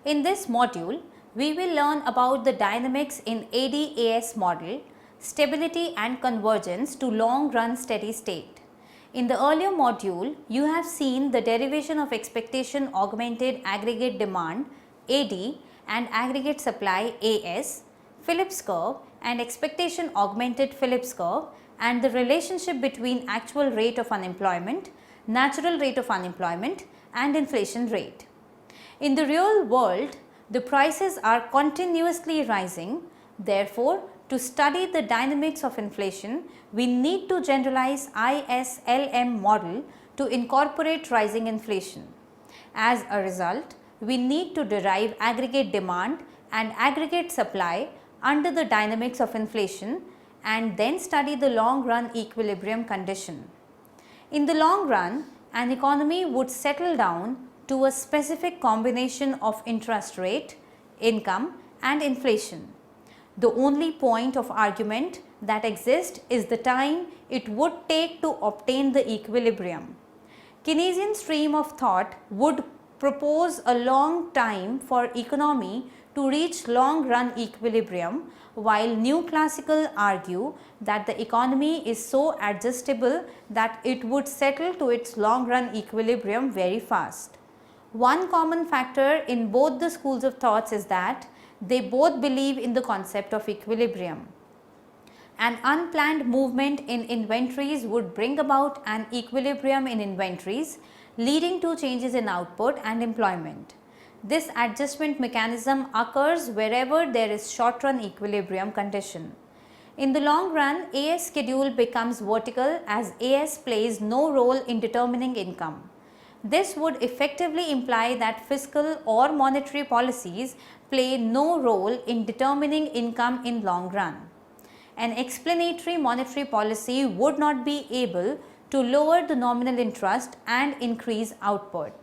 In this module, we will learn about the dynamics in ADAS model, stability and convergence to long run steady state. In the earlier module, you have seen the derivation of expectation augmented aggregate demand AD and aggregate supply AS, Phillips curve and expectation augmented Phillips curve, and the relationship between actual rate of unemployment, natural rate of unemployment and inflation rate. In the real world, the prices are continuously rising. Therefore, to study the dynamics of inflation, we need to generalize ISLM model to incorporate rising inflation. As a result, we need to derive aggregate demand and aggregate supply under the dynamics of inflation and then study the long run equilibrium condition. In the long run, an economy would settle down to a specific combination of interest rate, income and inflation. The only point of argument that exists is the time it would take to obtain the equilibrium. Keynesian stream of thought would propose a long time for economy to reach long run equilibrium, while new classical argue that the economy is so adjustable that it would settle to its long run equilibrium very fast. One common factor in both the schools of thoughts is that they both believe in the concept of equilibrium. An unplanned movement in inventories would bring about an equilibrium in inventories, leading to changes in output and employment. This adjustment mechanism occurs wherever there is short run equilibrium condition. In the long run, AS schedule becomes vertical as AS plays no role in determining income. This would effectively imply that fiscal or monetary policies play no role in determining income in long run. An explanatory monetary policy would not be able to lower the nominal interest and increase output.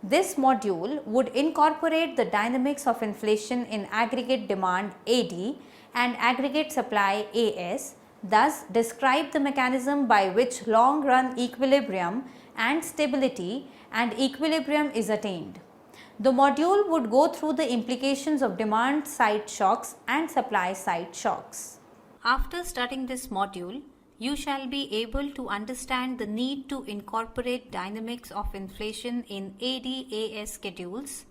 This module would incorporate the dynamics of inflation in aggregate demand AD and aggregate supply AS, thus describe the mechanism by which long run equilibrium and stability and equilibrium is attained. The module would go through the implications of demand side shocks and supply side shocks. After studying this module, you shall be able to understand the need to incorporate dynamics of inflation in AD-AS schedules,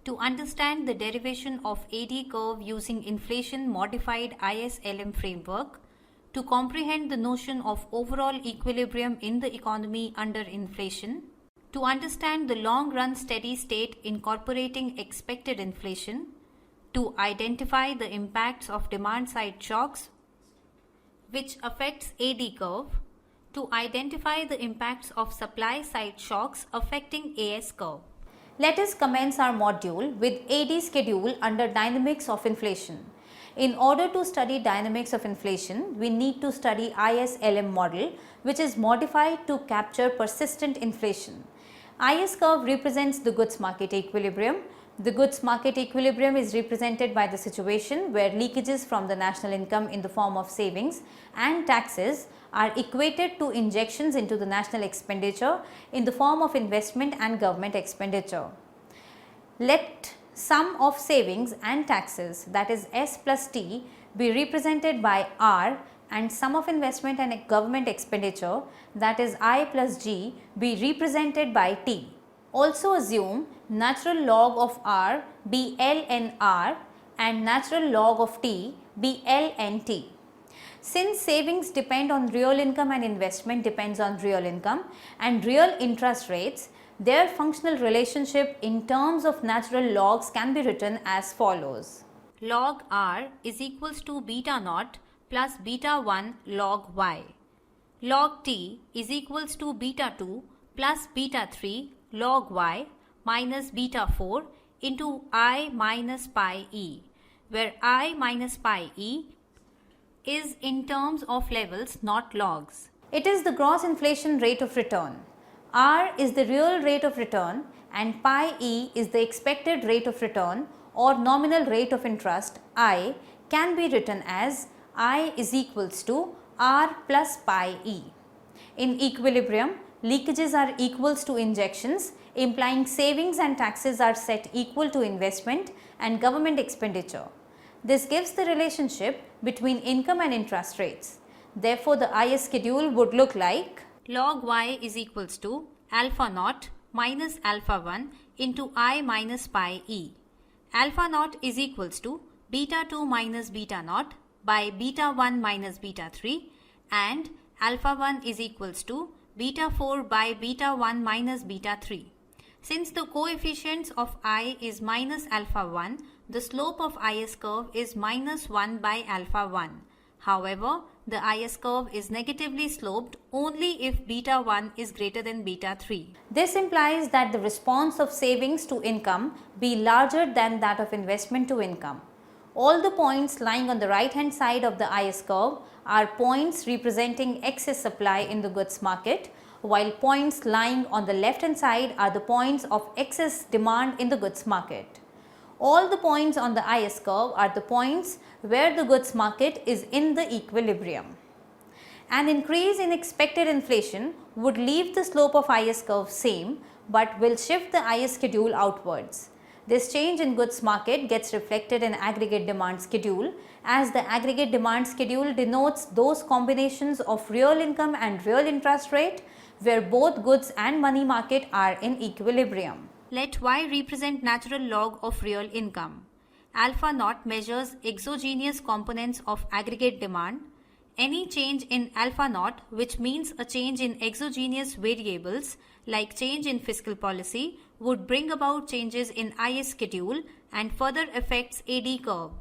to understand the derivation of AD curve using inflation modified ISLM framework, to comprehend the notion of overall equilibrium in the economy under inflation, to understand the long run steady state incorporating expected inflation, to identify the impacts of demand side shocks which affects AD curve, to identify the impacts of supply side shocks affecting AS curve. Let us commence our module with AD schedule under dynamics of inflation. In order to study dynamics of inflation, we need to study ISLM model, which is modified to capture persistent inflation. IS curve represents the goods market equilibrium. The goods market equilibrium is represented by the situation where leakages from the national income in the form of savings and taxes are equated to injections into the national expenditure in the form of investment and government expenditure. Let sum of savings and taxes, that is S plus T, be represented by R, and sum of investment and government expenditure, that is I plus G, be represented by T. Also assume natural log of R be ln R and natural log of T be ln T. Since savings depend on real income and investment depends on real income and real interest rates, their functional relationship in terms of natural logs can be written as follows. Log R is equals to beta naught plus beta 1 log Y. Log T is equals to beta 2 plus beta 3 log Y minus beta 4 into I minus pi E, where I minus pi E is in terms of levels, not logs. It is the gross inflation rate of return. R is the real rate of return and pi E is the expected rate of return or nominal rate of interest. I can be written as I is equals to R plus pi E. In equilibrium, leakages are equals to injections implying savings and taxes are set equal to investment and government expenditure. This gives the relationship between income and interest rates. Therefore, the IS schedule would look like log y is equals to alpha naught minus alpha 1 into I minus pi e. Alpha naught is equals to beta 2 minus beta naught by beta 1 minus beta 3, and alpha 1 is equals to beta 4 by beta 1 minus beta 3. Since the coefficients of I is minus alpha 1, the slope of IS curve is minus 1 by alpha 1. However, the IS curve is negatively sloped only if beta 1 is greater than beta 3. This implies that the response of savings to income be larger than that of investment to income. All the points lying on the right hand side of the IS curve are points representing excess supply in the goods market, while points lying on the left hand side are the points of excess demand in the goods market. All the points on the IS curve are the points where the goods market is in the equilibrium. An increase in expected inflation would leave the slope of IS curve same, but will shift the IS schedule outwards. This change in goods market gets reflected in aggregate demand schedule, as the aggregate demand schedule denotes those combinations of real income and real interest rate where both goods and money market are in equilibrium. Let y represent natural log of real income. Alpha naught measures exogenous components of aggregate demand. Any change in alpha naught, which means a change in exogenous variables like change in fiscal policy, would bring about changes in IS schedule and further affects AD curve.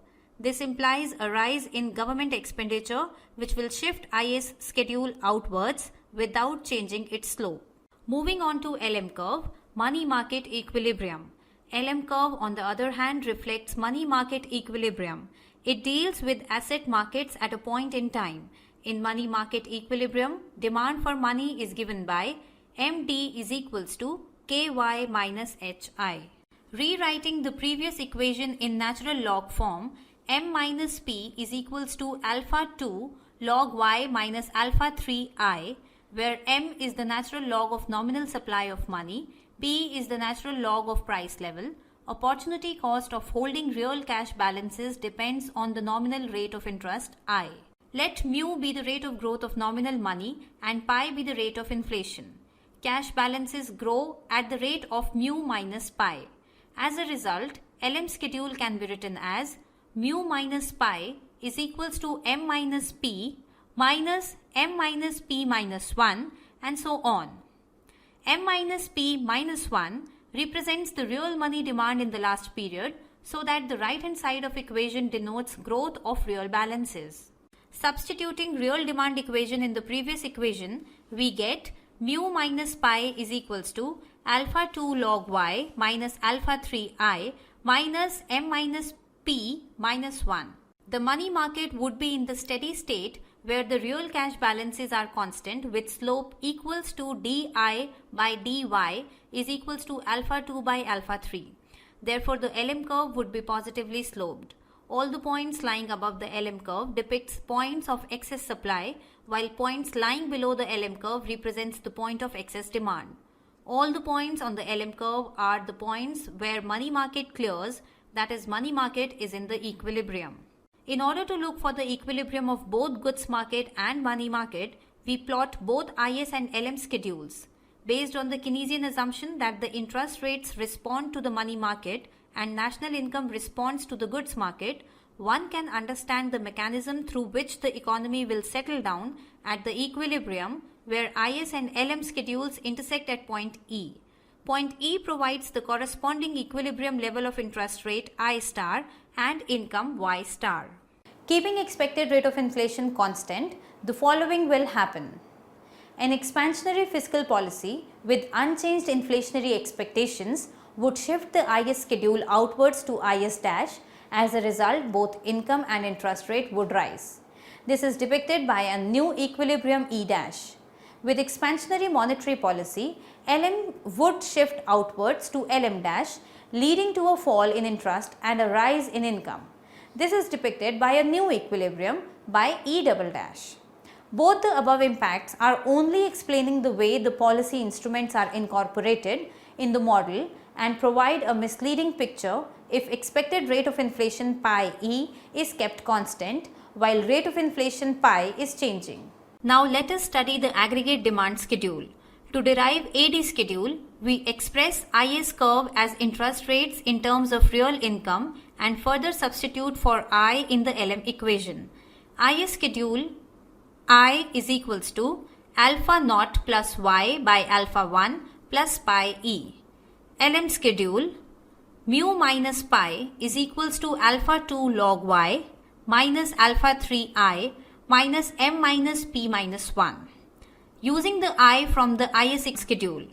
This implies a rise in government expenditure, which will shift IS schedule outwards without changing its slope. Moving on to LM curve, money market equilibrium. LM curve, on the other hand, reflects money market equilibrium. It deals with asset markets at a point in time. In money market equilibrium, demand for money is given by MD is equals to KY minus HI. Rewriting the previous equation in natural log form, M minus P is equals to alpha 2 log Y minus alpha 3I, where M is the natural log of nominal supply of money, P is the natural log of price level. Opportunity cost of holding real cash balances depends on the nominal rate of interest I. Let mu be the rate of growth of nominal money and pi be the rate of inflation. Cash balances grow at the rate of mu minus pi. As a result, LM schedule can be written as mu minus pi is equals to M minus P minus M minus P minus 1, and so on. M minus P minus 1 represents the real money demand in the last period, so that the right hand side of equation denotes growth of real balances. Substituting real demand equation in the previous equation, we get mu minus pi is equals to alpha 2 log y minus alpha 3I minus M minus P minus 1. The money market would be in the steady state where the real cash balances are constant with slope equals to di by dy is equals to alpha 2 by alpha 3. Therefore, the LM curve would be positively sloped. All the points lying above the LM curve depicts points of excess supply, while points lying below the LM curve represents the point of excess demand. All the points on the LM curve are the points where money market clears, that is, money market is in the equilibrium. In order to look for the equilibrium of both goods market and money market, we plot both IS and LM schedules. Based on the Keynesian assumption that the interest rates respond to the money market and national income responds to the goods market, one can understand the mechanism through which the economy will settle down at the equilibrium where IS and LM schedules intersect at point E. Point E provides the corresponding equilibrium level of interest rate I star and income Y star. Keeping expected rate of inflation constant, the following will happen. An expansionary fiscal policy with unchanged inflationary expectations would shift the IS schedule outwards to IS dash. As a result, both income and interest rate would rise. This is depicted by a new equilibrium E dash. With expansionary monetary policy, LM would shift outwards to LM dash, leading to a fall in interest and a rise in income. This is depicted by a new equilibrium by E double dash. Both the above impacts are only explaining the way the policy instruments are incorporated in the model and provide a misleading picture if expected rate of inflation pi e is kept constant while rate of inflation pi is changing. Now let us study the aggregate demand schedule. To derive AD schedule, we express IS curve as interest rates in terms of real income and further substitute for I in the LM equation. IS schedule I is equals to alpha naught plus y by alpha 1 plus pi e. LM schedule mu minus pi is equals to alpha 2 log y minus alpha 3I minus m minus p minus 1. Using the I from the IS schedule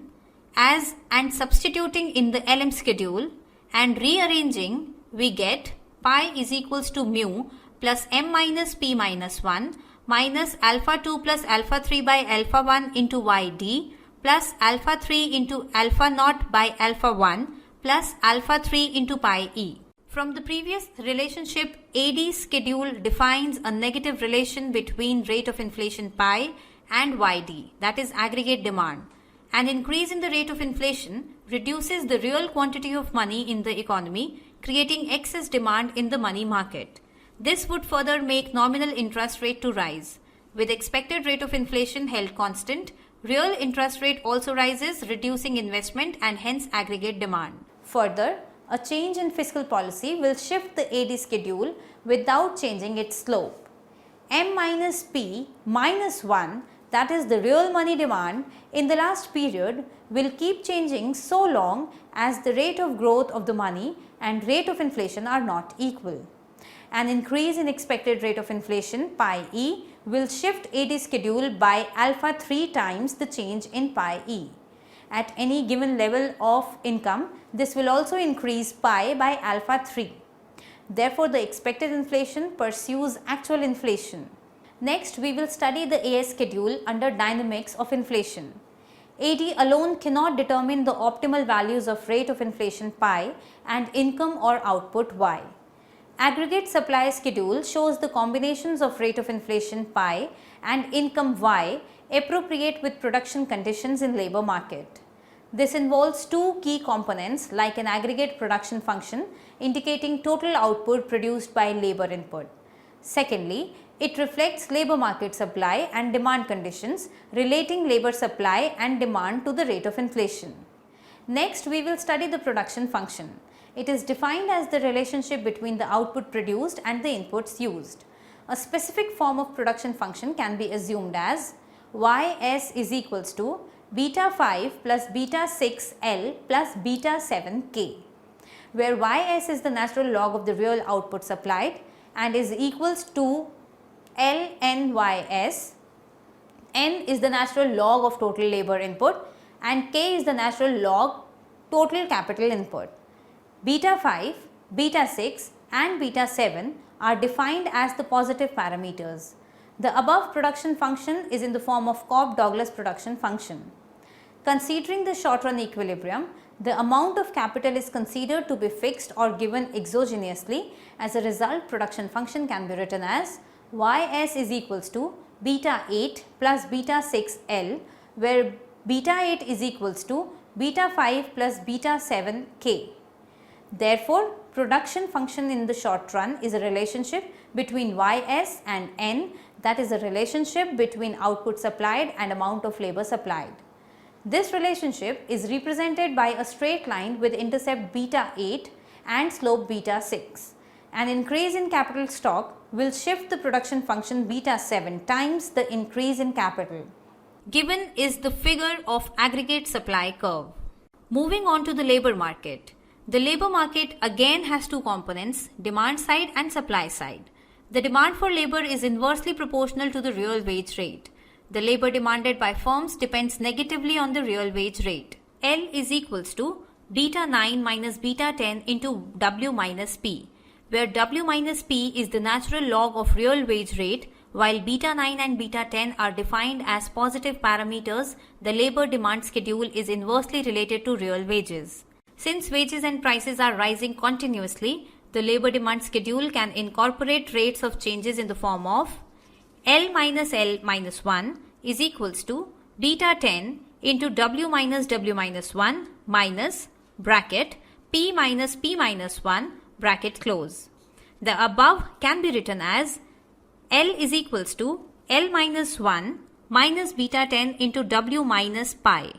as and substituting in the LM schedule and rearranging, we get pi is equals to mu plus m minus p minus 1 minus alpha 2 plus alpha 3 by alpha 1 into yd plus alpha 3 into alpha naught by alpha 1 plus alpha 3 into pi e. From the previous relationship, AD schedule defines a negative relation between rate of inflation pi and YD, that is aggregate demand. An increase in the rate of inflation reduces the real quantity of money in the economy, creating excess demand in the money market. This would further make nominal interest rate to rise. With expected rate of inflation held constant, real interest rate also rises, reducing investment and hence aggregate demand. Further, a change in fiscal policy will shift the AD schedule without changing its slope. M minus P minus 1, that is the real money demand, in the last period will keep changing so long as the rate of growth of the money and rate of inflation are not equal. An increase in expected rate of inflation pi e will shift AD schedule by alpha 3 times the change in pi e. At any given level of income, this will also increase pi by alpha 3. Therefore, the expected inflation pursues actual inflation. Next, we will study the AS schedule under dynamics of inflation. AD alone cannot determine the optimal values of rate of inflation pi and income or output y. Aggregate supply schedule shows the combinations of rate of inflation pi and income y appropriate with production conditions in labor market. This involves two key components like an aggregate production function indicating total output produced by labor input. Secondly, it reflects labor market supply and demand conditions relating labor supply and demand to the rate of inflation. Next, we will study the production function. It is defined as the relationship between the output produced and the inputs used. A specific form of production function can be assumed as Ys is equals to beta 5 plus beta 6 L plus beta 7 K, where Ys is the natural log of the real output supplied and is equals to LNYS. N is the natural log of total labor input and K is the natural log total capital input. Beta 5, beta 6 and beta 7 are defined as the positive parameters. The above production function is in the form of Cobb-Douglas production function. Considering the short run equilibrium, the amount of capital is considered to be fixed or given exogenously. As a result, production function can be written as Ys is equals to beta 8 plus beta 6 L, where beta 8 is equals to beta 5 plus beta 7 K. Therefore, production function in the short run is a relationship between Ys and N, that is a relationship between output supplied and amount of labor supplied. This relationship is represented by a straight line with intercept beta 8 and slope beta 6. An increase in capital stock will shift the production function beta 7 times the increase in capital. Given is the figure of aggregate supply curve. Moving on to the labor market. The labor market again has two components, demand side and supply side. The demand for labor is inversely proportional to the real wage rate. The labor demanded by firms depends negatively on the real wage rate. L is equals to beta 9 minus beta 10 into W minus P, where W minus P is the natural log of real wage rate, while beta 9 and beta 10 are defined as positive parameters. The labor demand schedule is inversely related to real wages. Since wages and prices are rising continuously, the labor demand schedule can incorporate rates of changes in the form of L minus 1 is equals to beta 10 into W minus W minus 1 minus bracket P minus P minus 1 bracket close. The above can be written as L is equals to L minus 1 minus beta 10 into W minus pi.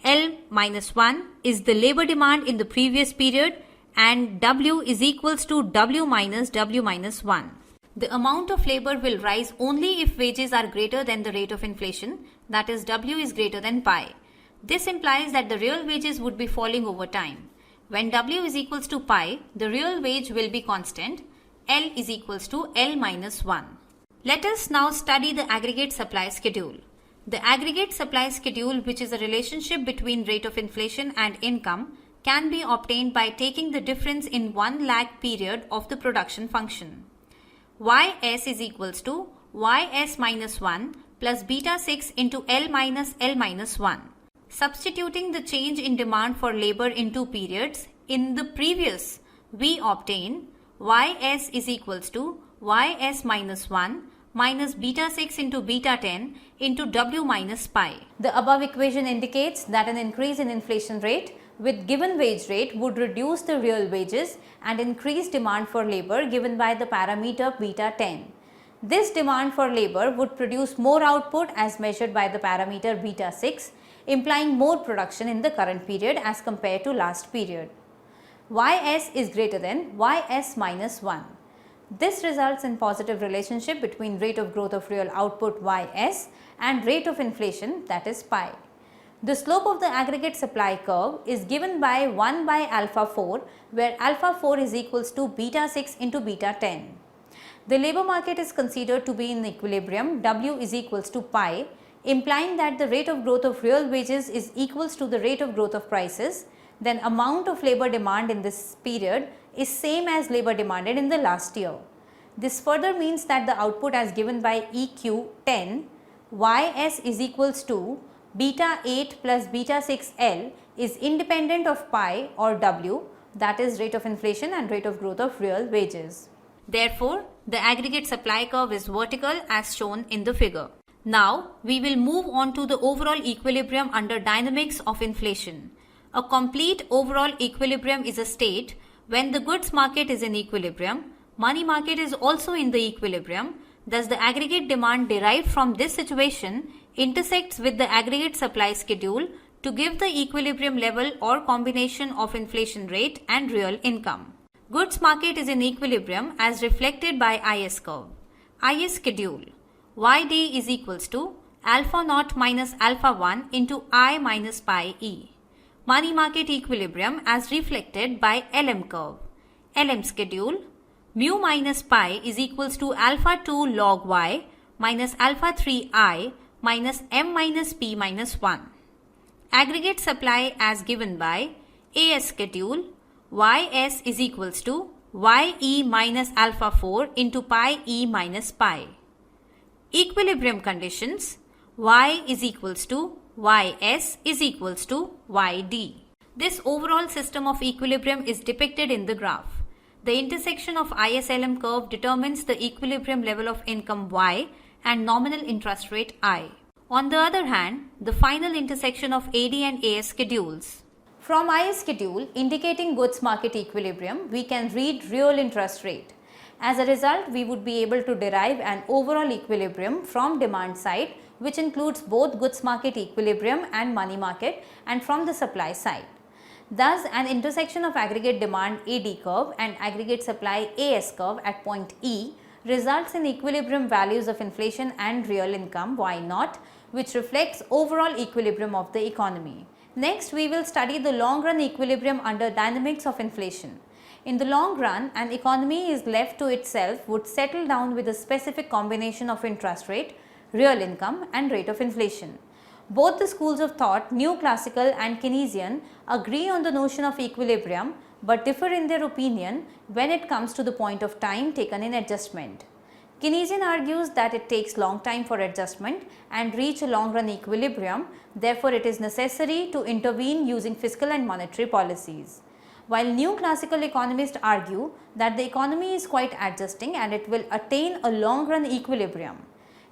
L minus 1 is the labor demand in the previous period and W is equals to W minus W minus 1. The amount of labor will rise only if wages are greater than the rate of inflation, that is W is greater than pi. This implies that the real wages would be falling over time. When W is equals to pi, the real wage will be constant. L is equals to L minus 1. Let us now study the aggregate supply schedule. The aggregate supply schedule, which is a relationship between rate of inflation and income, can be obtained by taking the difference in one lag period of the production function. Ys is equals to Ys minus 1 plus beta 6 into L minus 1. Substituting the change in demand for labor in two periods, in the previous we obtain Ys is equals to Ys minus 1 minus beta 6 into beta 10 into W minus pi. The above equation indicates that an increase in inflation rate with given wage rate would reduce the real wages and increase demand for labor given by the parameter beta 10. This demand for labor would produce more output as measured by the parameter beta 6, implying more production in the current period as compared to last period. Ys is greater than Ys minus 1. This results in positive relationship between rate of growth of real output Ys and rate of inflation, that is pi. The slope of the aggregate supply curve is given by 1 by alpha 4, where alpha 4 is equals to beta 6 into beta 10. The labor market is considered to be in equilibrium, W is equals to pi, implying that the rate of growth of real wages is equals to the rate of growth of prices. Then amount of labor demand in this period is same as labor demanded in the last year. This further means that the output as given by EQ 10, Ys is equals to beta 8 plus beta 6L is independent of pi or W, that is rate of inflation and rate of growth of real wages. Therefore, the aggregate supply curve is vertical as shown in the figure. Now, we will move on to the overall equilibrium under dynamics of inflation. A complete overall equilibrium is a state when the goods market is in equilibrium, money market is also in the equilibrium, thus the aggregate demand derived from this situation intersects with the aggregate supply schedule to give the equilibrium level or combination of inflation rate and real income. Goods market is in equilibrium as reflected by IS curve. IS schedule. Yd is equals to alpha naught minus alpha 1 into I minus pi E. Money market equilibrium as reflected by LM curve. LM schedule. Mu minus pi is equals to alpha 2 log y minus alpha 3 I minus m minus p minus 1. Aggregate supply as given by AS schedule. Ys is equals to ye minus alpha 4 into pi e minus pi. Equilibrium conditions. Y is equals to Ys is equals to Yd. This overall system of equilibrium is depicted in the graph. The intersection of ISLM curve determines the equilibrium level of income Y and nominal interest rate I. On the other hand, the final intersection of AD and AS schedules. From IS schedule indicating goods market equilibrium, we can read real interest rate. As a result, we would be able to derive an overall equilibrium from demand side, which includes both goods market equilibrium and money market, and from the supply side. Thus, an intersection of aggregate demand AD curve and aggregate supply AS curve at point E results in equilibrium values of inflation and real income Y naught, which reflects overall equilibrium of the economy. Next, we will study the long run equilibrium under dynamics of inflation. In the long run, an economy is left to itself would settle down with a specific combination of interest rate, real income and rate of inflation. Both the schools of thought, New Classical and Keynesian, agree on the notion of equilibrium but differ in their opinion when it comes to the point of time taken in adjustment. Keynesian argues that it takes long time for adjustment and reach a long run equilibrium, therefore it is necessary to intervene using fiscal and monetary policies. While New Classical economists argue that the economy is quite adjusting and it will attain a long run equilibrium.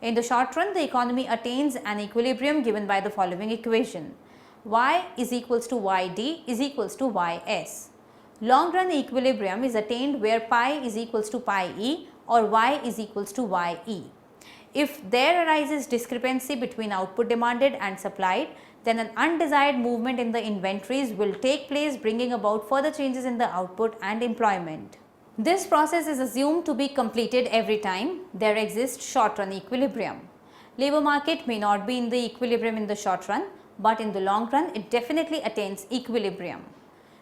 In the short run, the economy attains an equilibrium given by the following equation: y is equals to yd is equals to ys. Long run equilibrium is attained where pi is equals to pi e or y is equals to ye. If there arises discrepancy between output demanded and supplied, then an undesired movement in the inventories will take place, bringing about further changes in the output and employment. This process is assumed to be completed every time there exists short run equilibrium. Labor market may not be in the equilibrium in the short run, but in the long run it definitely attains equilibrium.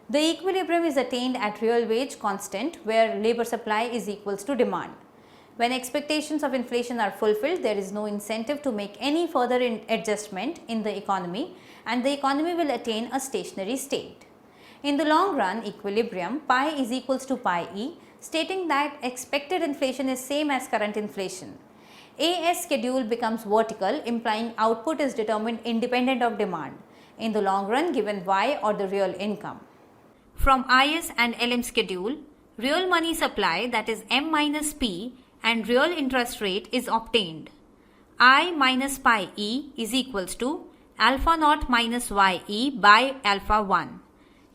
The equilibrium is attained at real wage constant where labor supply is equals to demand. When expectations of inflation are fulfilled, there is no incentive to make any further adjustment in the economy, and the economy will attain a stationary state. In the long run equilibrium, pi is equals to pi e, stating that expected inflation is same as current inflation. AS schedule becomes vertical, implying output is determined independent of demand, in the long run given y or the real income. From IS and LM schedule, real money supply, that is M minus P, and real interest rate is obtained. I minus pi e is equals to alpha naught minus ye by alpha 1.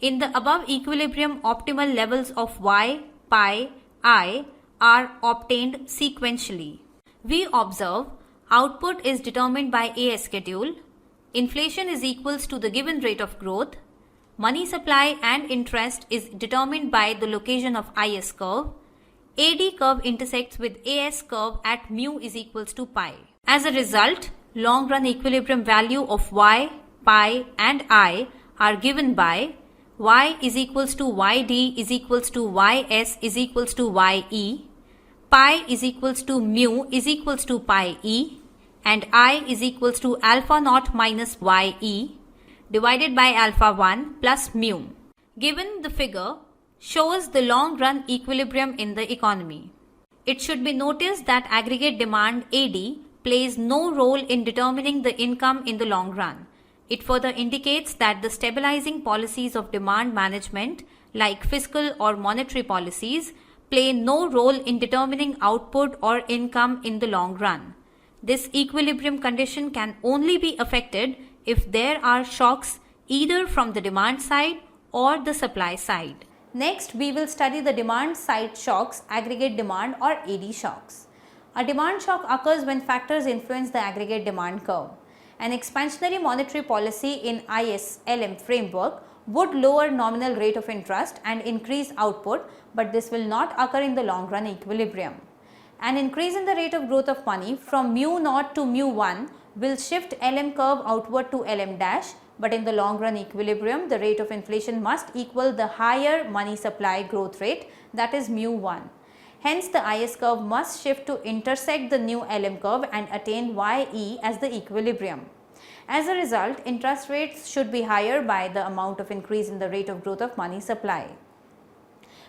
In the above equilibrium, optimal levels of y, pi, I are obtained sequentially. We observe output is determined by AS schedule, inflation is equals to the given rate of growth, money supply and interest is determined by the location of IS curve, AD curve intersects with AS curve at mu is equals to pi. As a result, long run equilibrium value of y, pi and I are given by y is equals to yd is equals to ys is equals to ye, pi is equals to mu is equals to pi e, and I is equals to alpha naught minus ye divided by alpha 1 plus mu. Given the figure shows the long run equilibrium in the economy. It should be noticed that aggregate demand AD plays no role in determining the income in the long run. It further indicates that the stabilizing policies of demand management, like fiscal or monetary policies, play no role in determining output or income in the long run. This equilibrium condition can only be affected if there are shocks either from the demand side or the supply side. Next, we will study the demand side shocks, aggregate demand or AD shocks. A demand shock occurs when factors influence the aggregate demand curve. An expansionary monetary policy in IS-LM framework would lower nominal rate of interest and increase output, but this will not occur in the long run equilibrium. An increase in the rate of growth of money from mu naught to mu 1 will shift LM curve outward to LM dash, but in the long run equilibrium, the rate of inflation must equal the higher money supply growth rate, that is mu 1. Hence, the IS curve must shift to intersect the new LM curve and attain YE as the equilibrium. As a result, interest rates should be higher by the amount of increase in the rate of growth of money supply.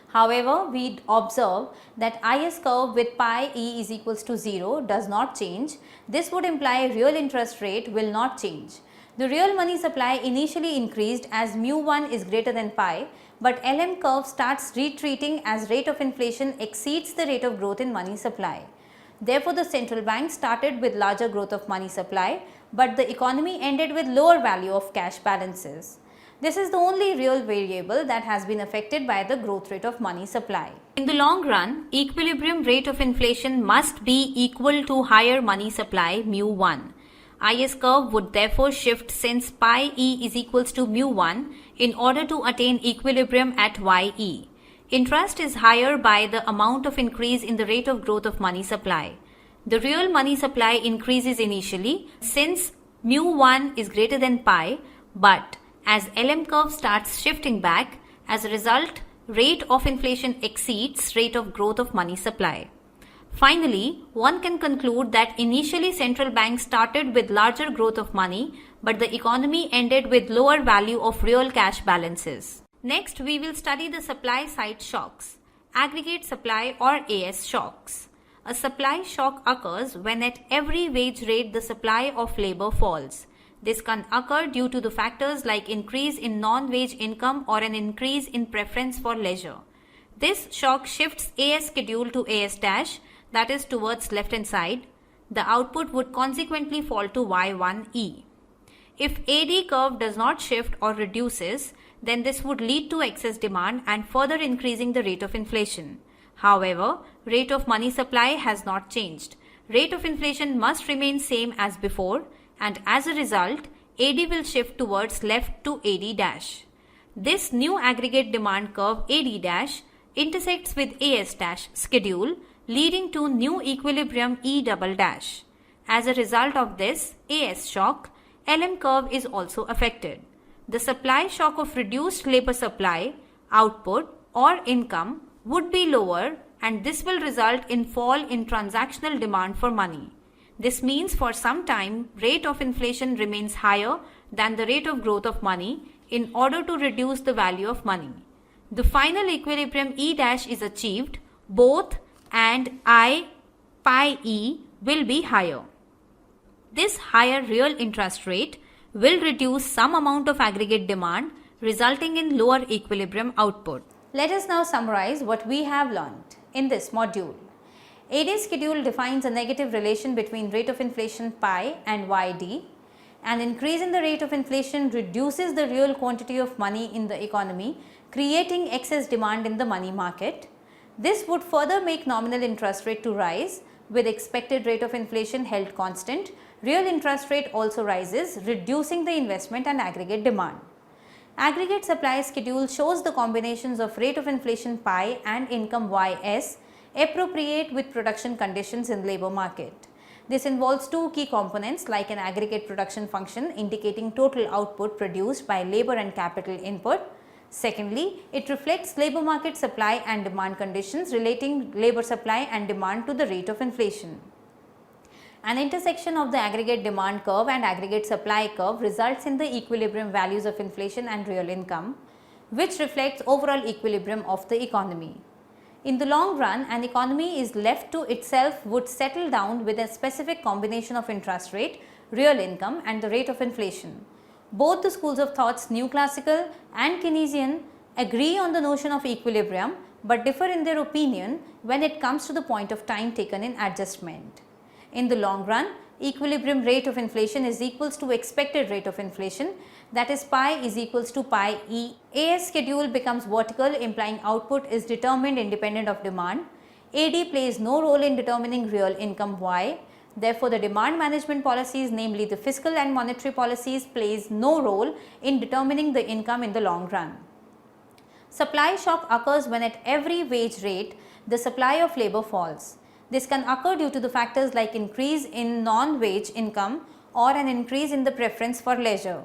However, we observe that IS curve with pi e is equals to 0 does not change. This would imply real interest rate will not change. The real money supply initially increased as mu 1 is greater than pi, but LM curve starts retreating as rate of inflation exceeds the rate of growth in money supply. Therefore, the central bank started with larger growth of money supply, but the economy ended with lower value of cash balances. This is the only real variable that has been affected by the growth rate of money supply. In the long run, equilibrium rate of inflation must be equal to higher money supply mu 1. IS curve would therefore shift since pi e is equals to mu 1 in order to attain equilibrium at ye. Interest is higher by the amount of increase in the rate of growth of money supply. The real money supply increases initially since mu 1 is greater than pi, but as LM curve starts shifting back, as a result, rate of inflation exceeds rate of growth of money supply. Finally, one can conclude that initially central banks started with larger growth of money, but the economy ended with lower value of real cash balances. Next, we will study the supply side shocks, aggregate supply or AS shocks. A supply shock occurs when at every wage rate the supply of labor falls. This can occur due to the factors like increase in non-wage income or an increase in preference for leisure. This shock shifts AS schedule to AS dash, that is towards left hand side. the output would consequently fall to Y1E. If AD curve does not shift or reduces, then this would lead to excess demand and further increasing the rate of inflation. However, rate of money supply has not changed. Rate of inflation must remain same as before, and as a result, AD will shift towards left to AD dash. This new aggregate demand curve AD dash intersects with AS dash schedule, leading to new equilibrium E double dash. As a result of this AS shock, LM curve is also affected. The supply shock of reduced labor supply, output or income would be lower, and this will result in fall in transactional demand for money. This means for some time rate of inflation remains higher than the rate of growth of money in order to reduce the value of money. The final equilibrium E dash is achieved, both and I pi E will be higher. This higher real interest rate will reduce some amount of aggregate demand, resulting in lower equilibrium output. Let us now summarize what we have learned in this module. AD schedule defines a negative relation between rate of inflation pi and YD. An increase in the rate of inflation reduces the real quantity of money in the economy, creating excess demand in the money market. This would further make nominal interest rate to rise. With expected rate of inflation held constant, real interest rate also rises, reducing the investment and aggregate demand. Aggregate supply schedule shows the combinations of rate of inflation pi and income Ys appropriate with production conditions in labor market. This involves two key components like an aggregate production function indicating total output produced by labor and capital input. Secondly, it reflects labor market supply and demand conditions relating labor supply and demand to the rate of inflation. An intersection of the aggregate demand curve and aggregate supply curve results in the equilibrium values of inflation and real income, which reflects overall equilibrium of the economy. In the long run, an economy is left to itself would settle down with a specific combination of interest rate, real income and the rate of inflation. Both the schools of thoughts, New Classical and Keynesian, agree on the notion of equilibrium but differ in their opinion when it comes to the point of time taken in adjustment. In the long run, equilibrium rate of inflation is equals to expected rate of inflation, that is pi is equals to pi E. AS schedule becomes vertical, implying output is determined independent of demand. AD plays no role in determining real income Y. Therefore, the demand management policies, namely the fiscal and monetary policies, plays no role in determining the income in the long run. Supply shock occurs when at every wage rate the supply of labor falls. This can occur due to the factors like increase in non-wage income or an increase in the preference for leisure.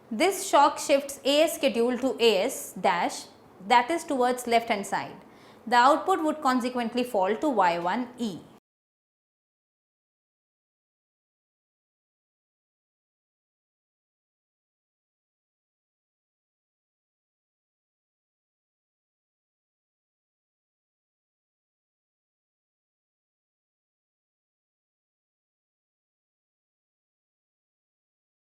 This shock shifts AS schedule to AS dash, that is towards left hand side. The output would consequently fall to Y1E.